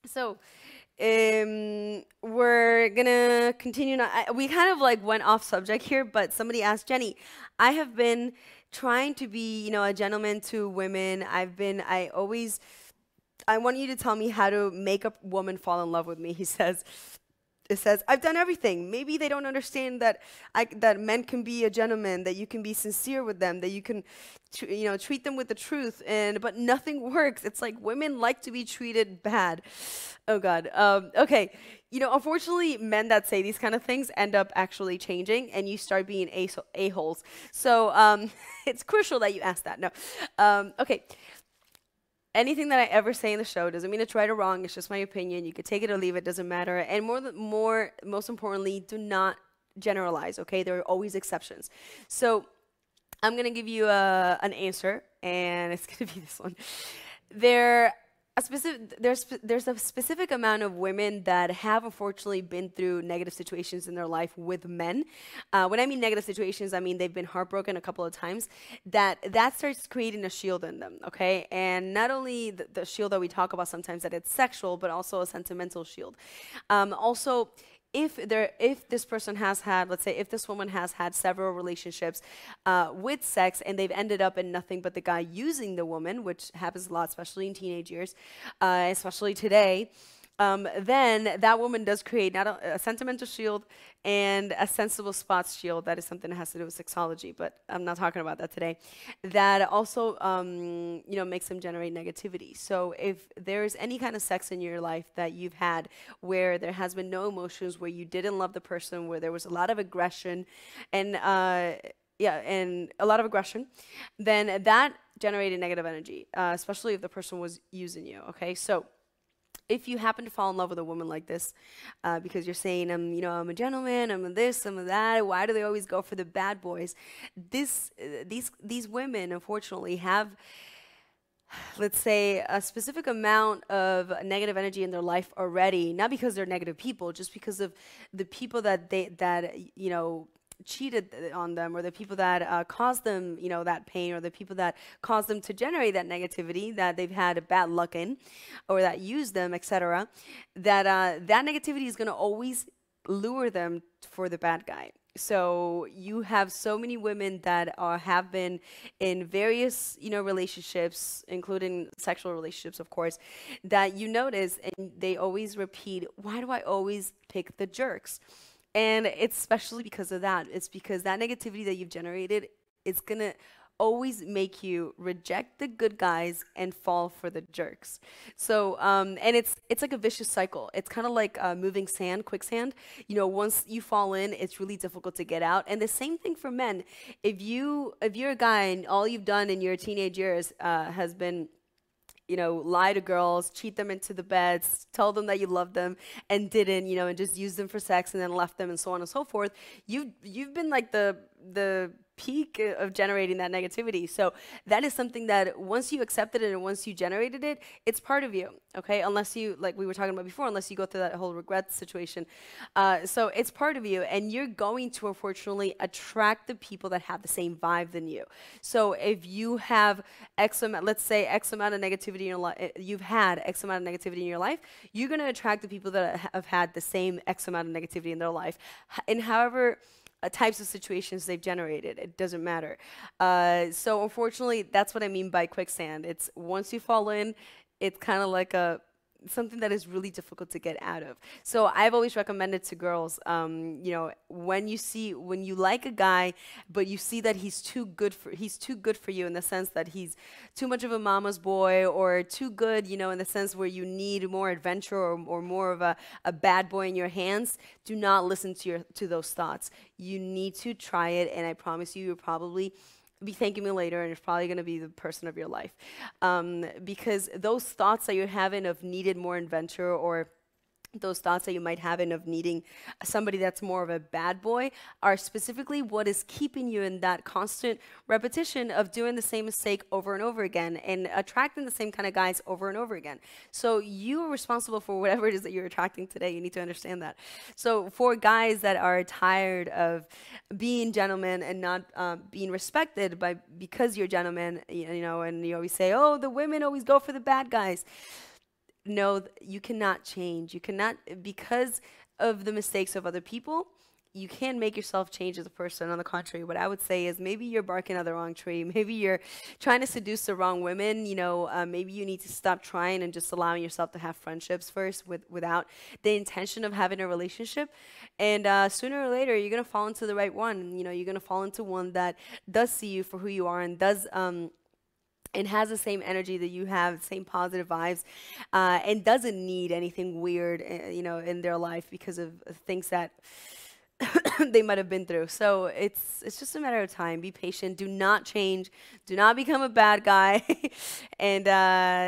So, we're gonna continue. We kind of like went off subject here, but somebody asked Jenny, I have been trying to be, a gentleman to women. I want you to tell me how to make a woman fall in love with me. He says, it says, I've done everything. Maybe they don't understand that men can be a gentleman, that you can be sincere with them, that you can, treat them with the truth, but nothing works. It's like women like to be treated bad. Oh God. Okay. Unfortunately, men that say these kind of things end up actually changing, and you start being a-holes. So it's crucial that you ask that. No. Okay. Anything that I ever say in the show doesn't mean it's right or wrong. It's just my opinion. You could take it or leave it. Doesn't matter. And most importantly, do not generalize. Okay, there are always exceptions. So I'm gonna give you an answer, and it's gonna be this one. There there's a specific amount of women that have unfortunately been through negative situations in their life with men. When I mean negative situations, I mean they've been heartbroken a couple of times. That starts creating a shield in them, okay? And not only the shield that we talk about sometimes that it's sexual, but also a sentimental shield. Also, if this person has had, let's say, if this woman has had several relationships with sex, and they've ended up in nothing but the guy using the woman, which happens a lot, especially in teenage years, especially today, then that woman does create not a sentimental shield and a sensible spots shield. That is something that has to do with sexology, but I'm not talking about that today. That also, makes them generate negativity. So if there's any kind of sex in your life that you've had where there has been no emotions, where you didn't love the person, where there was a lot of aggression, and and a lot of aggression, then that generated negative energy, especially if the person was using you. Okay, so if you happen to fall in love with a woman like this, because you're saying, I'm a gentleman, I'm a this, I'm a that, why do they always go for the bad boys? These women, unfortunately, have, let's say, a specific amount of negative energy in their life already, not because they're negative people, just because of the people that cheated on them, or the people that caused them, that pain, or the people that caused them to generate that negativity that they've had bad luck in, or that use them, etc. That negativity is going to always lure them for the bad guy. So you have so many women that have been in various, relationships, including sexual relationships, of course, that you notice, and they always repeat, why do I always pick the jerks? And it's especially because of that. It's because that negativity that you've generated is going to always make you reject the good guys and fall for the jerks. So, and it's like a vicious cycle. It's kind of like moving sand, quicksand. Once you fall in, it's really difficult to get out. And the same thing for men. If you're a guy and all you've done in your teenage years has been, lie to girls, cheat them into the beds, tell them that you love them and didn't, and just use them for sex and then left them, and so on and so forth. You've been like the peak of generating that negativity. So that is something that once you accepted it and once you generated it, it's part of you, okay? Unless you, like we were talking about before, unless you go through that whole regret situation. So it's part of you, and you're going to unfortunately attract the people that have the same vibe than you. So if you have X amount, let's say X amount of negativity in your life, you've had X amount of negativity in your life, you're going to attract the people that have had the same X amount of negativity in their life. And however types of situations they've generated. It doesn't matter. So unfortunately, that's what I mean by quicksand. It's once you fall in, it's kind of like something that is really difficult to get out of. So I've always recommended to girls, when you like a guy, but you see that he's too good for you, in the sense that he's too much of a mama's boy, or too good, in the sense where you need more adventure, or more of a bad boy in your hands. Do not listen to those thoughts. You need to try it, and I promise you'll probably be thanking me later, and it's probably going to be the person of your life, because those thoughts that you're having of needed more adventure, or those thoughts that you might have in of needing somebody that's more of a bad boy, are specifically what is keeping you in that constant repetition of doing the same mistake over and over again, and attracting the same kind of guys over and over again. So you are responsible for whatever it is that you're attracting today. You need to understand that. So for guys that are tired of being gentlemen and not being respected because you're gentlemen, and you always say, oh, the women always go for the bad guys. know you cannot change. You cannot, because of the mistakes of other people, you can't make yourself change as a person. On the contrary, what I would say is maybe you're barking at the wrong tree. Maybe you're trying to seduce the wrong women. Maybe you need to stop trying and just allowing yourself to have friendships first without the intention of having a relationship. And sooner or later, you're going to fall into the right one. You're going to fall into one that does see you for who you are and does and has the same energy that you have, same positive vibes, and doesn't need anything weird, in their life because of things that they might have been through. So it's just a matter of time. Be patient. Do not change. Do not become a bad guy. And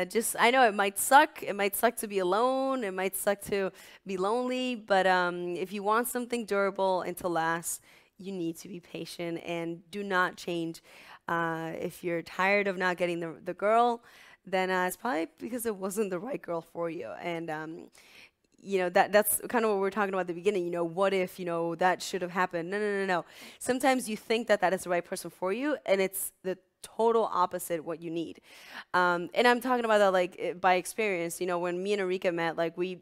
just I know it might suck. It might suck to be alone. It might suck to be lonely. But if you want something durable and to last, you need to be patient and do not change. If you're tired of not getting the girl, then it's probably because it wasn't the right girl for you. And that's kind of what we were talking about at the beginning. What if that should have happened? No, no, no, no. Sometimes you think that is the right person for you, and it's the total opposite what you need. And I'm talking about that like by experience. When me and Erika met, like we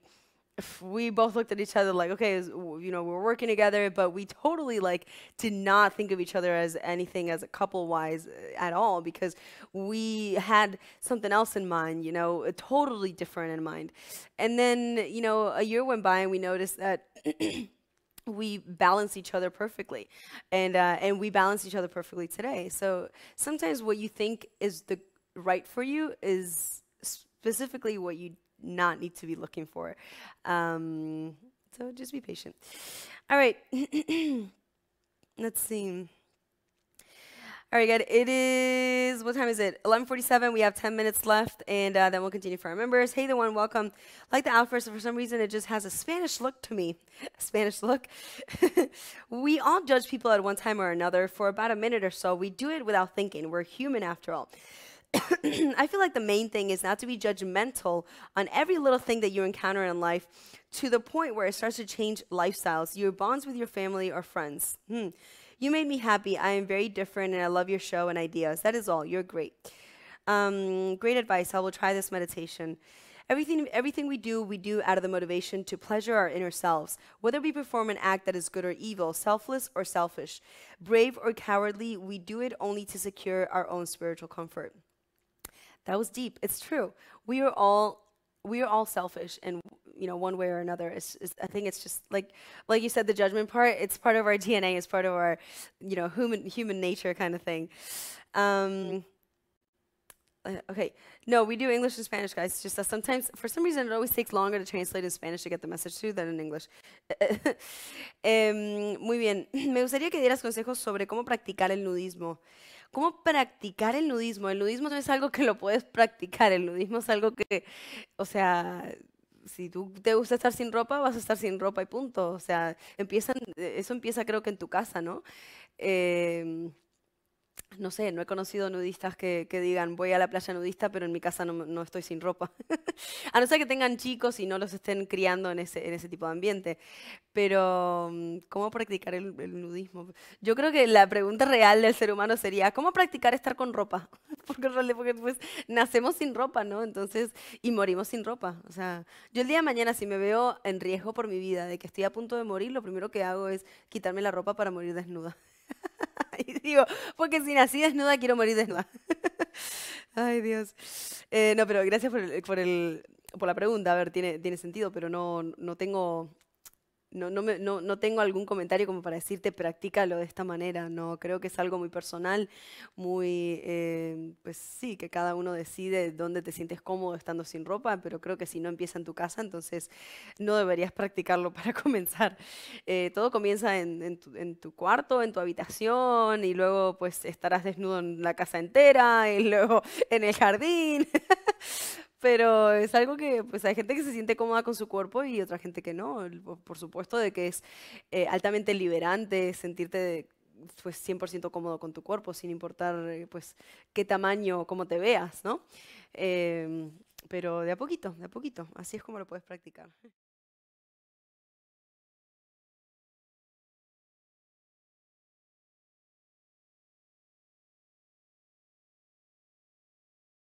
both looked at each other like, okay, we're working together, but we totally like did not think of each other as anything as a couple wise at all, because we had something else in mind, totally different in mind. And then, a year went by and we noticed that we balance each other perfectly, and we balance each other perfectly today. So sometimes what you think is the right for you is specifically what you not need to be looking for. So just be patient. All right. Let's see. All right, good. It is, what time is it? 11:47. We have 10 minutes left, and then we'll continue for our members. Hey, the one, welcome. Like the outfit, for some reason, it just has a Spanish look to me. A Spanish look. We all judge people at one time or another for about a minute or so. We do it without thinking. We're human after all. I feel like the main thing is not to be judgmental on every little thing that you encounter in life to the point where it starts to change lifestyles, your bonds with your family or friends. You made me happy. I am very different and I love your show and ideas. That is all. You're great. Great advice. I will try this meditation. Everything we do out of the motivation to pleasure our inner selves, whether we perform an act that is good or evil, selfless or selfish, brave or cowardly, we do it only to secure our own spiritual comfort. That was deep. It's true. We are all selfish, and one way or another. I think it's just like you said, the judgment part. It's part of our DNA. It's part of our human nature kind of thing. Okay. No, we do English and Spanish, guys. It's just that sometimes, for some reason, it always takes longer to translate in Spanish to get the message to than in English. Muy bien. Me gustaría que dieras consejos sobre cómo practicar el nudismo. ¿Cómo practicar el nudismo? El nudismo no es algo que lo puedes practicar. El nudismo es algo que, o sea, si tú te gusta estar sin ropa, vas a estar sin ropa y punto. O sea, eso empieza creo que en tu casa, ¿no? No sé, no he conocido nudistas que digan voy a la playa nudista, pero en mi casa no estoy sin ropa. A no ser que tengan chicos y no los estén criando en ese tipo de ambiente. Pero, ¿cómo practicar el nudismo? Yo creo que la pregunta real del ser humano sería, ¿cómo practicar estar con ropa? Porque pues nacemos sin ropa, ¿no? Entonces, y morimos sin ropa. O sea, yo el día de mañana, si me veo en riesgo por mi vida, de que estoy a punto de morir, lo primero que hago es quitarme la ropa para morir desnuda. Y digo, porque si nací desnuda, quiero morir desnuda. Ay, Dios. No, pero gracias por la pregunta. A ver, tiene sentido, pero no tengo no tengo algún comentario como para decirte practícalo de esta manera. No, creo que es algo muy personal, muy, pues sí, que cada uno decide dónde te sientes cómodo estando sin ropa, pero creo que si no empieza en tu casa, entonces no deberías practicarlo para comenzar. Todo comienza en tu cuarto, en tu habitación, y luego pues estarás desnudo en la casa entera, y luego en el jardín. Pero es algo que, pues hay gente que se siente cómoda con su cuerpo y otra gente que no. Por supuesto de que es altamente liberante sentirte pues 100% cómodo con tu cuerpo, sin importar pues qué tamaño o cómo te veas, ¿no? Pero de a poquito, así es como lo puedes practicar.